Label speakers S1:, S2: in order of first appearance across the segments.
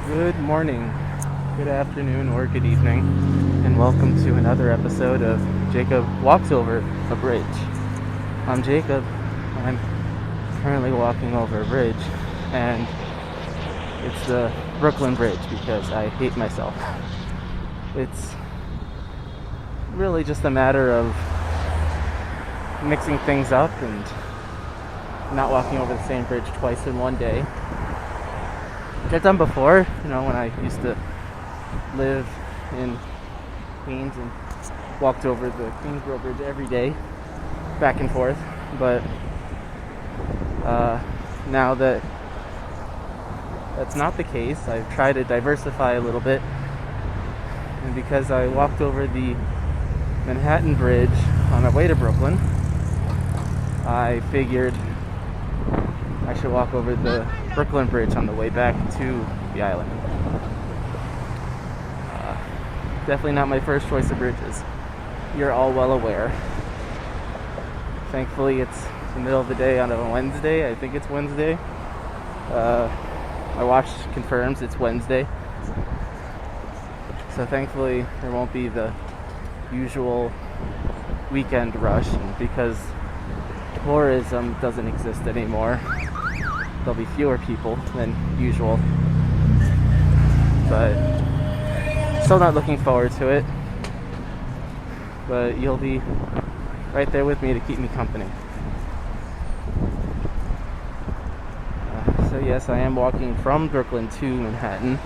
S1: Good morning, good afternoon, or good evening, and welcome to another episode of Jacob Walks Over a Bridge. I'm Jacob, and I'm currently walking over a bridge, and it's the Brooklyn Bridge because I hate myself. It's really just a matter of mixing things up and not walking over the same bridge twice in one day. Which I've done before, when I used to live in Queens and walked over the Queensboro Bridge every day, back and forth. But now that that's not the case, I've tried to diversify a little bit. And because I walked over the Manhattan Bridge on my way to Brooklyn, I figured I should walk over the Brooklyn Bridge on the way back to the island. Definitely not my first choice of bridges. You're all well aware. Thankfully, it's the middle of the day on a Wednesday. I think it's Wednesday. My watch confirms it's Wednesday. So thankfully, there won't be the usual weekend rush. And because tourism doesn't exist anymore, there'll be fewer people than usual, but still not looking forward to it. But you'll be right there with me to keep me company. So yes, I am walking from Brooklyn to Manhattan,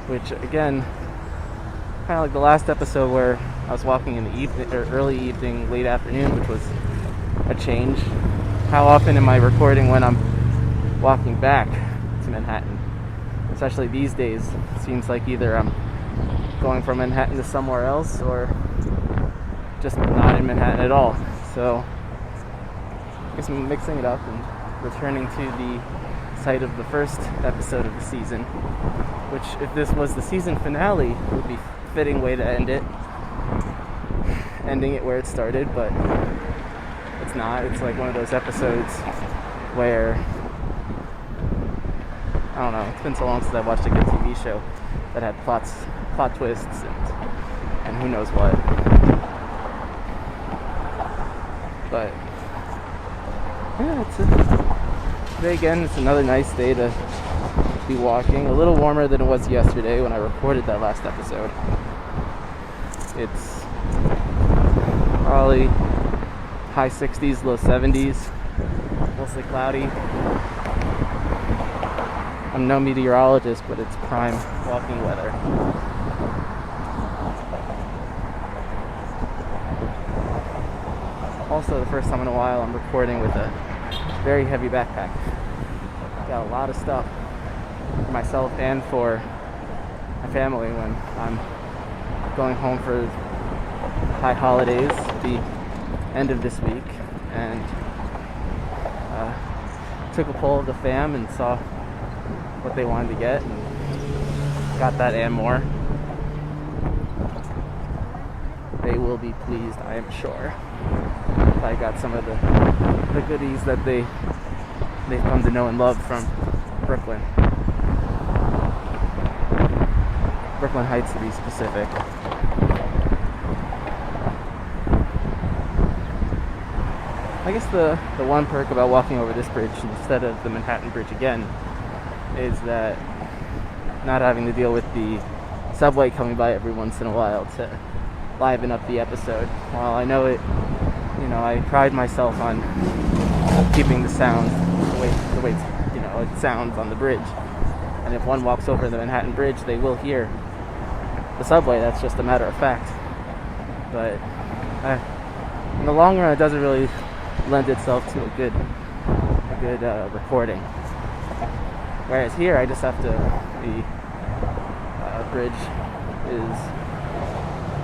S1: which again, kind of like the last episode where I was walking in the evening, or early evening, late afternoon, which was a change. How often am I recording when I'm walking back to Manhattan? Especially these days, it seems like either I'm going from Manhattan to somewhere else or just not in Manhattan at all. So I guess I'm mixing it up and returning to the site of the first episode of the season, which, if this was the season finale, would be a fitting way to end it, ending it where it started. But it's not. It's like one of those episodes where, I don't know, it's been so long since I watched a good TV show that had plot twists and who knows what. But yeah, today again, it's another nice day to be walking. A little warmer than it was yesterday when I recorded that last episode. It's probably high 60s, low 70s, mostly cloudy. I'm no meteorologist, but it's prime walking weather. Also, the first time in a while, I'm recording with a very heavy backpack. Got a lot of stuff for myself and for my family when I'm going home for high holidays, the end of this week, and took a poll of the fam and saw what they wanted to get, and got that and more. They will be pleased, I am sure. I got some of the goodies that they've come to know and love from Brooklyn Heights, to be specific. I guess the one perk about walking over this bridge instead of the Manhattan Bridge again is that not having to deal with the subway coming by every once in a while to liven up the episode. While I know it, I pride myself on keeping the sound the way it sounds on the bridge. And if one walks over the Manhattan Bridge, they will hear the subway. That's just a matter of fact. But in the long run, it doesn't really lend itself to a good recording. Whereas here, I just have to. The bridge is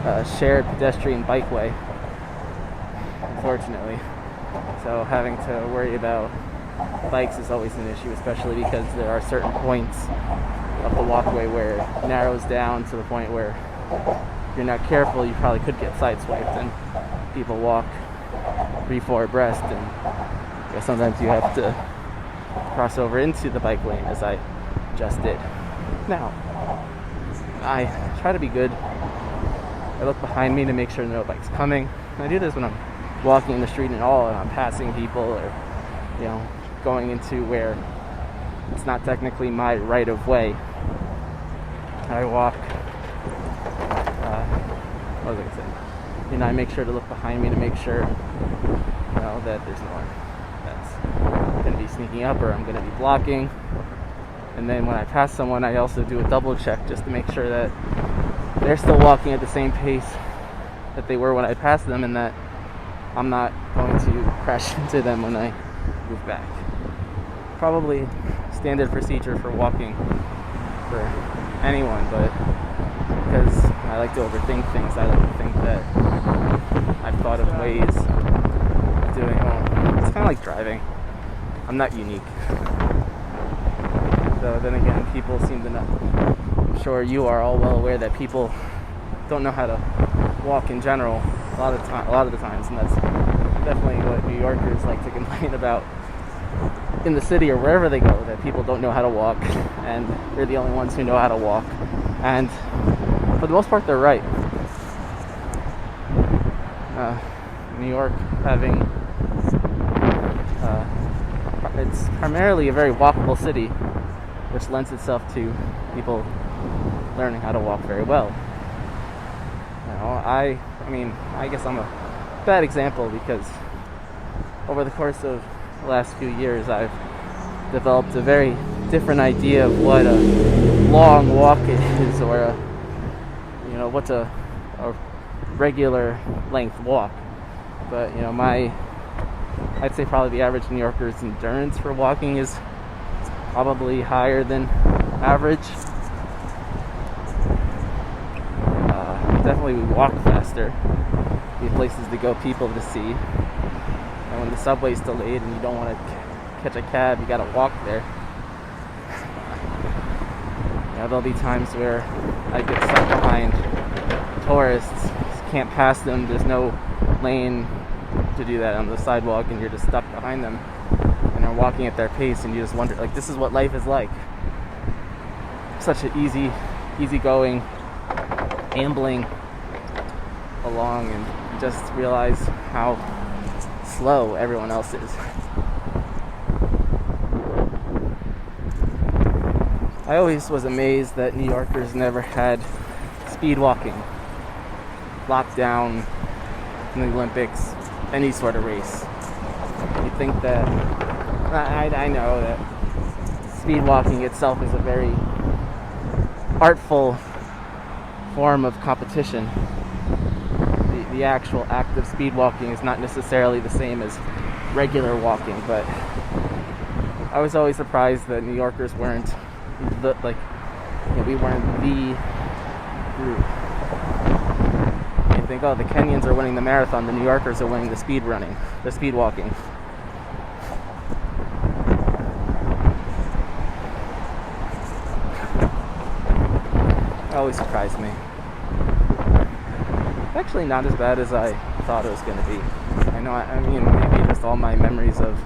S1: a shared pedestrian bikeway, unfortunately. So having to worry about bikes is always an issue, especially because there are certain points of the walkway where it narrows down to the point where if you're not careful, you probably could get sideswiped, and people walk 3-4 abreast, and sometimes you have to cross over into the bike lane, as I just did. Now, I try to be good. I look behind me to make sure no bike's coming. And I do this when I'm walking in the street and all, and I'm passing people, or going into where it's not technically my right of way. I walk. What was I gonna say? I make sure to look behind me to make sure, that there's no one that's gonna be sneaking up or I'm gonna be blocking. And then when I pass someone, I also do a double check just to make sure that they're still walking at the same pace that they were when I passed them, and that I'm not going to crash into them when I move back. Probably standard procedure for walking for anyone, but because I like to overthink things, I like to think that I've thought of ways of doing it. It's kind of like driving. I'm not unique. So then again, people seem to know. I'm sure you are all well aware that people don't know how to walk in general a lot of the times, and that's definitely what New Yorkers like to complain about in the city or wherever they go, that people don't know how to walk, and they're the only ones who know how to walk. And for the most part, they're right. New York having it's primarily a very walkable city, which lends itself to people learning how to walk very well. I guess I'm a bad example, because over the course of the last few years, I've developed a very different idea of what a long walk is, or what's a regular length walk. But I'd say probably the average New Yorker's endurance for walking is probably higher than average. Definitely we walk faster. We have places to go, people to see. And when the subway's delayed and you don't want to catch a cab, you gotta walk there. There'll be times where I get stuck behind tourists, can't pass them, there's no lane to do that on the sidewalk, and you're just stuck behind them, and they're walking at their pace, and you just wonder, this is what life is like. Such an easygoing, ambling along, and you just realize how slow everyone else is. I always was amazed that New Yorkers never had speed walking locked down in the Olympics, any sort of race. You think that, I know that speed walking itself is a very artful form of competition. The actual act of speed walking is not necessarily the same as regular walking, but I was always surprised that New Yorkers weren't we weren't the group. You think, the Kenyans are winning the marathon, the New Yorkers are winning the speed walking. It always surprised me. Actually not as bad as I thought it was going to be. I mean, maybe just all my memories of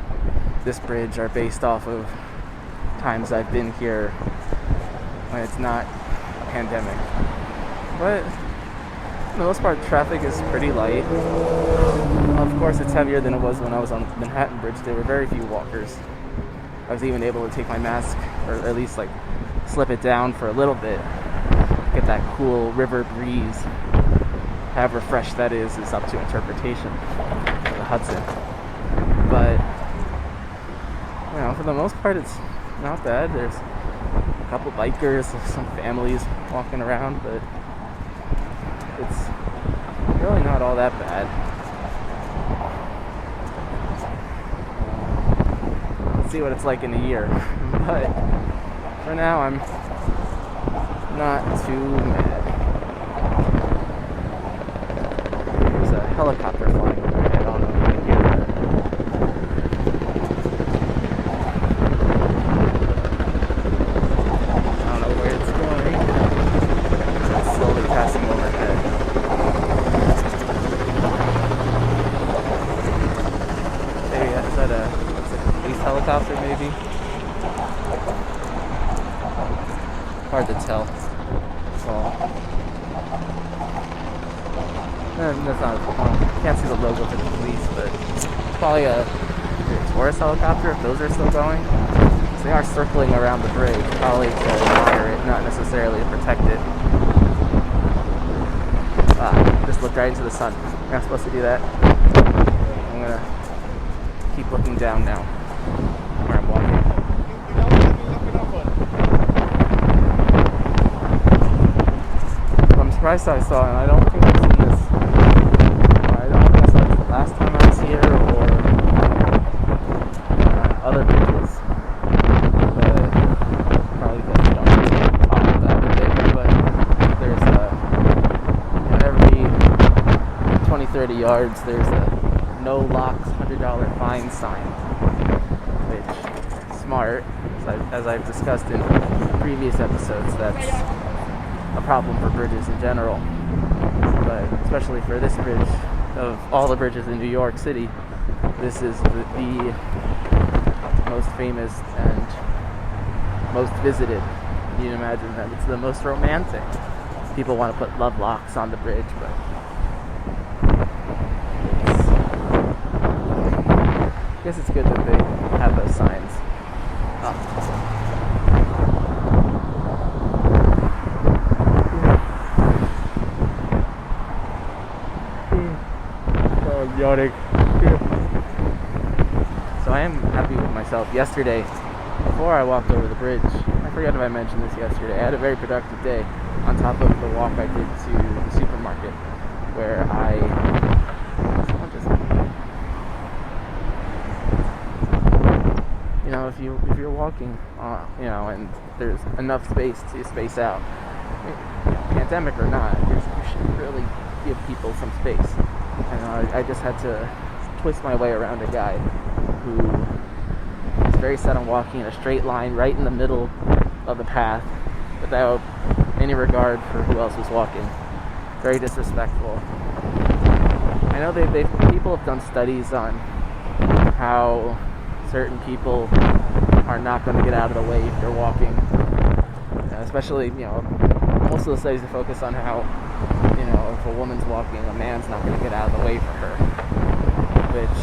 S1: this bridge are based off of times I've been here when it's not a pandemic. But for the most part, traffic is pretty light. Of course, it's heavier than it was when I was on Manhattan Bridge. There were very few walkers. I was even able to take my mask, or at least slip it down for a little bit, get that cool river breeze. However fresh that is up to interpretation for the Hudson. But for the most part, it's not bad. There's a couple bikers, some families walking around, but it's really not all that bad. Let's see what it's like in a year. But for now, I'm not too mad. There's a helicopter flying overhead. I don't know if you can hear that. I don't know where it's going. It's slowly passing overhead. Maybe is that a police helicopter, maybe? hard to tell. Well, that's not. You can't see the logo for the police, but it's probably a tourist helicopter if those are still going. So they are circling around the bridge, probably to admire it, not necessarily to protect it. Just looked right into the sun. You're not supposed to do that. I'm gonna keep looking down now where I'm walking. I'm surprised I saw it, and I don't think I've seen this. I don't think I saw this the last time I was here or other bridges. But probably because we don't talk about it there. But there's every 20-30 yards there's a no locks $100 fine sign, which is smart, as I've discussed in previous episodes. That's a problem for bridges in general, but especially for this bridge. Of all the bridges in New York City, this is the most famous and most visited. You can imagine that it's the most romantic. People want to put love locks on the bridge, but I guess it's good that they have those signs up. Yawning. So I am happy with myself. Yesterday, before I walked over the bridge, I forget if I mentioned this yesterday, I had a very productive day on top of the walk I did to the supermarket, where if you're walking, and there's enough space to space out, pandemic or not, you should really give people some space. And I just had to twist my way around a guy who was very set on walking in a straight line right in the middle of the path without any regard for who else was walking. Very disrespectful. I know people have done studies on how certain people are not going to get out of the way if they're walking. Especially, most of the studies focus on how, if a woman's walking, a man's not going to get out of the way for her, which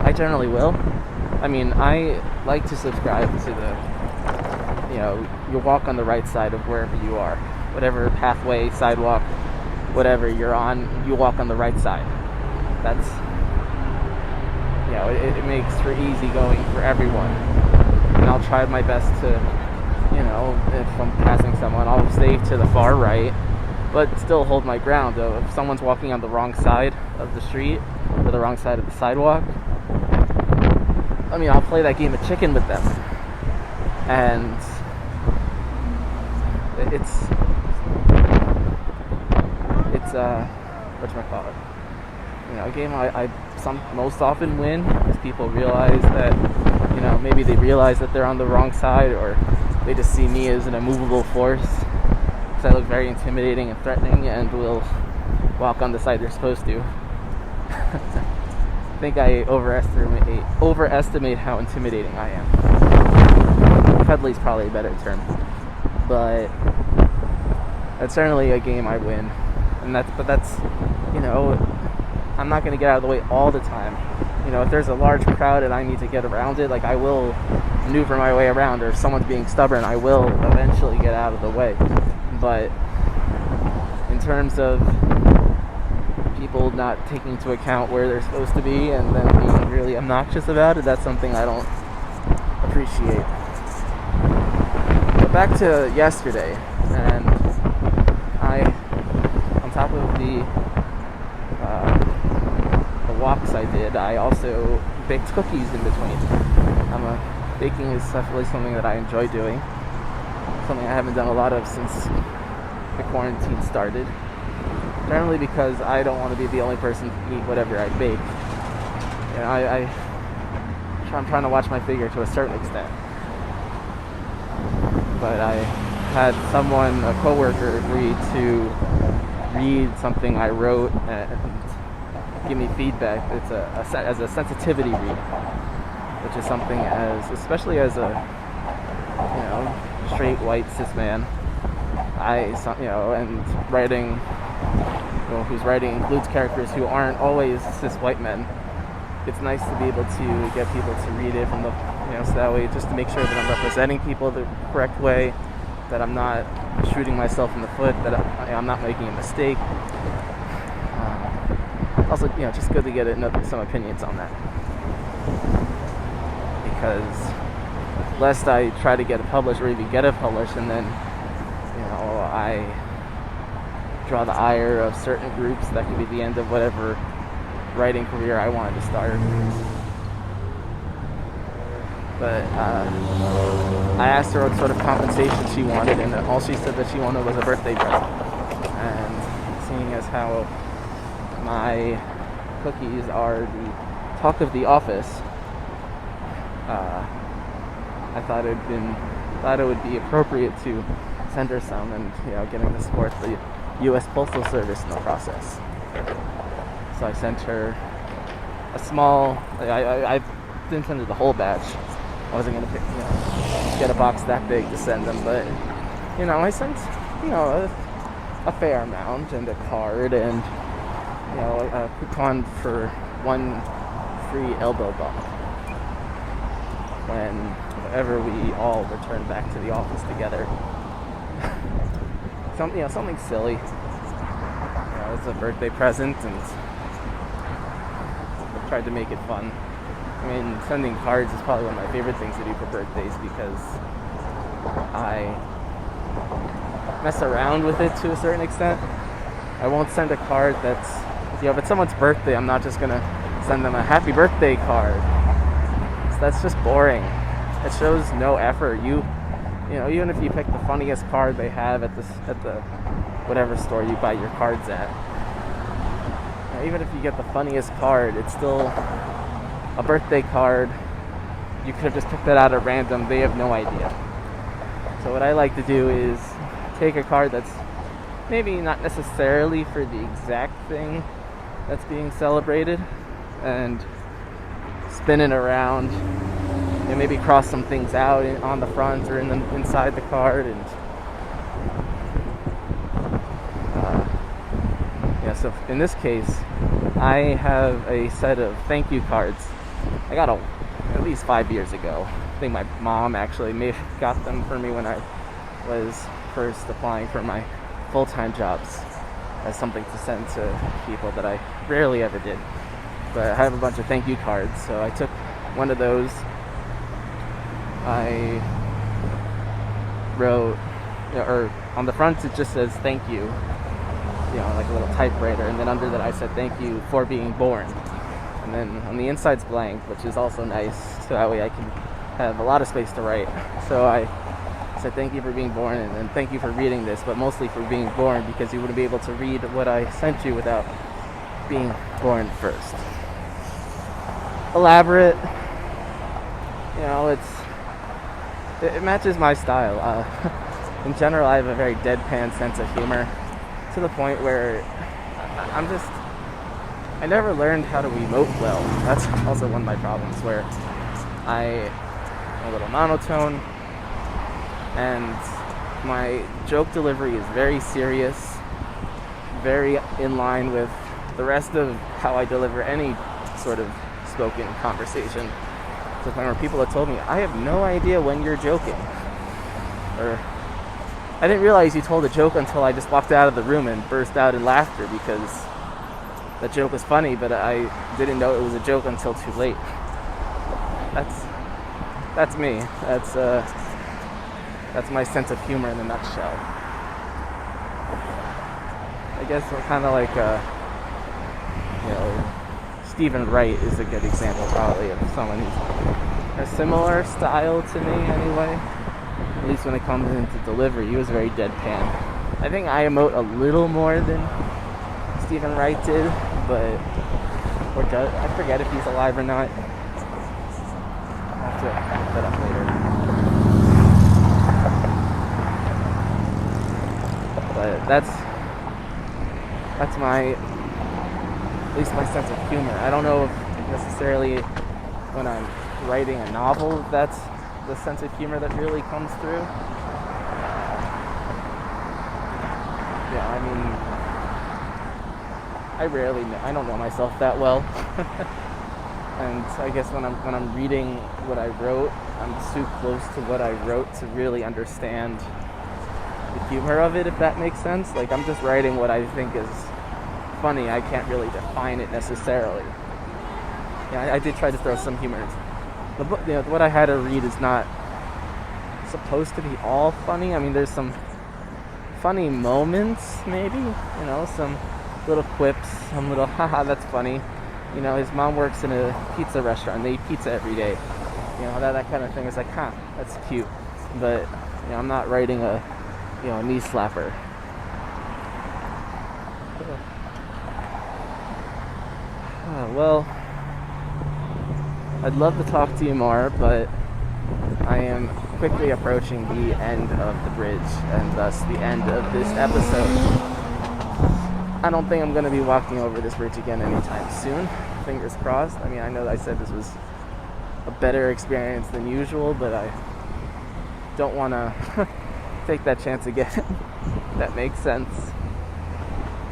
S1: I generally will. I mean, I like to subscribe to you walk on the right side of wherever you are. Whatever pathway, sidewalk, whatever you're on, you walk on the right side. That's, it makes for easy going for everyone. And I'll try my best to, if I'm passing someone, I'll stay to the far right, but still hold my ground. If someone's walking on the wrong side of the street or the wrong side of the sidewalk, I'll play that game of chicken with them. And it's whatchamacallit, a game I most often win because people realize that, maybe they realize that they're on the wrong side, or they just see me as an immovable force because I look very intimidating and threatening and will walk on the side they're supposed to. I think I overestimate how intimidating I am. Cuddly's probably a better term, but that's certainly a game I win, and that's I'm not going to get out of the way all the time. If there's a large crowd and I need to get around it, I will maneuver my way around, or if someone's being stubborn, I will eventually get out of the way. But in terms of people not taking into account where they're supposed to be and then being really obnoxious about it, that's something I don't appreciate. But back to yesterday, and on top of the walks I did, I also baked cookies in between. Baking is definitely something that I enjoy doing, something I haven't done a lot of since the quarantine started, generally because I don't want to be the only person to eat whatever I bake. I'm trying to watch my figure to a certain extent, but I had a coworker, agree to read something I wrote and give me feedback. It's as a sensitivity read, which is something especially as a straight white cis man, and writing, whose writing includes characters who aren't always cis white men, it's nice to be able to get people to read it from the, so that way, just to make sure that I'm representing people the correct way, that I'm not shooting myself in the foot, that I'm not making a mistake. Also, just good to get some opinions on that, because lest I try to get it published or even get it published, and then I draw the ire of certain groups, that could be the end of whatever writing career I wanted to start. But I asked her what sort of compensation she wanted, and all she said that she wanted was a birthday present. And seeing as how my cookies are the talk of the office, I thought it would be appropriate to send her some, and getting to support the U.S. Postal Service in the process. So I sent her a small. I didn't send her the whole batch. I wasn't gonna get a box that big to send them, but I sent a fair amount, and a card, and a coupon for one free elbow bump whenever we all return back to the office together. Something silly. It's a birthday present, and I tried to make it fun. I mean, sending cards is probably one of my favorite things to do for birthdays, because I mess around with it to a certain extent. I won't send a card that's, if it's someone's birthday, I'm not just gonna send them a happy birthday card. So that's just boring. It shows no effort. Even if you pick the funniest card they have at the whatever store you buy your cards at, even if you get the funniest card, it's still a birthday card. You could have just picked that out at random. They have no idea. So what I like to do is take a card that's maybe not necessarily for the exact thing that's being celebrated, and spin it around, and maybe cross some things out on the front or inside the card, and so in this case, I have a set of thank you cards. I got at least 5 years ago. I think my mom actually may have got them for me when I was first applying for my full-time jobs, as something to send to people that I rarely ever did. But I have a bunch of thank you cards, so I took one of those. I wrote, or on the front it just says thank you, like a little typewriter, and then under that I said thank you for being born. And then on the inside's blank, which is also nice, so that way I can have a lot of space to write. So I said thank you for being born, and then thank you for reading this, but mostly for being born, because you wouldn't be able to read what I sent you without being born first. Elaborate, it matches my style. In general, I have a very deadpan sense of humor, to the point where I never learned how to emote well. That's also one of my problems, where I'm a little monotone, and my joke delivery is very serious, very in line with the rest of how I deliver any sort of spoken conversation, to the point where people have told me, I have no idea when you're joking, or I didn't realize you told a joke until I just walked out of the room and burst out in laughter, because the joke was funny, but I didn't know it was a joke until too late. That's me. That's my sense of humor in a nutshell. I guess I'm kind of like Stephen Wright is a good example, probably, of someone who's a similar style to me anyway. At least when it comes into delivery, he was very deadpan. I think I emote a little more than Stephen Wright did, but I forget if he's alive or not. I'll have to look that up later. But that's my, at least my sense of humor. I don't know if necessarily when I'm writing a novel, that's the sense of humor that really comes through. Yeah, I mean, I don't know myself that well. And I guess when I'm reading what I wrote, I'm too close to what I wrote to really understand the humor of it, if that makes sense. Like, I'm just writing what I think is funny. I can't really define it necessarily. Yeah, I did try to throw some humor. The book, what I had to read is not supposed to be all funny. I mean, there's some funny moments, maybe, some little quips, some little haha, that's funny. His mom works in a pizza restaurant. They eat pizza every day. That kind of thing is like, that's cute. But I'm not writing a knee slapper. Well, I'd love to talk to you more, but I am quickly approaching the end of the bridge, and thus the end of this episode. I don't think I'm going to be walking over this bridge again anytime soon. Fingers crossed. I mean, I know I said this was a better experience than usual, but I don't want to take that chance again. That makes sense.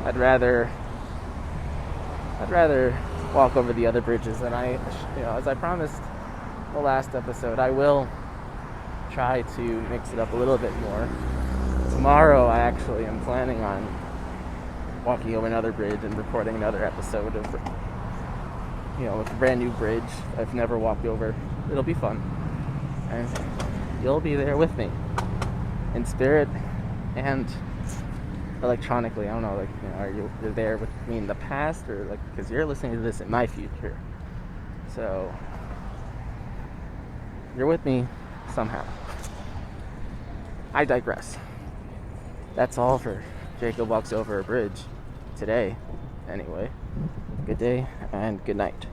S1: I'd rather walk over the other bridges, and as I promised the last episode, I will try to mix it up a little bit more. Tomorrow, I actually am planning on walking over another bridge and recording another episode of, a brand new bridge I've never walked over. It'll be fun, and you'll be there with me in spirit and electronically. I don't know, are you're there with me in the past, or because you're listening to this in my future, so you're with me somehow. I digress. That's all for Jacob Walks Over a Bridge today. Anyway, good day and good night.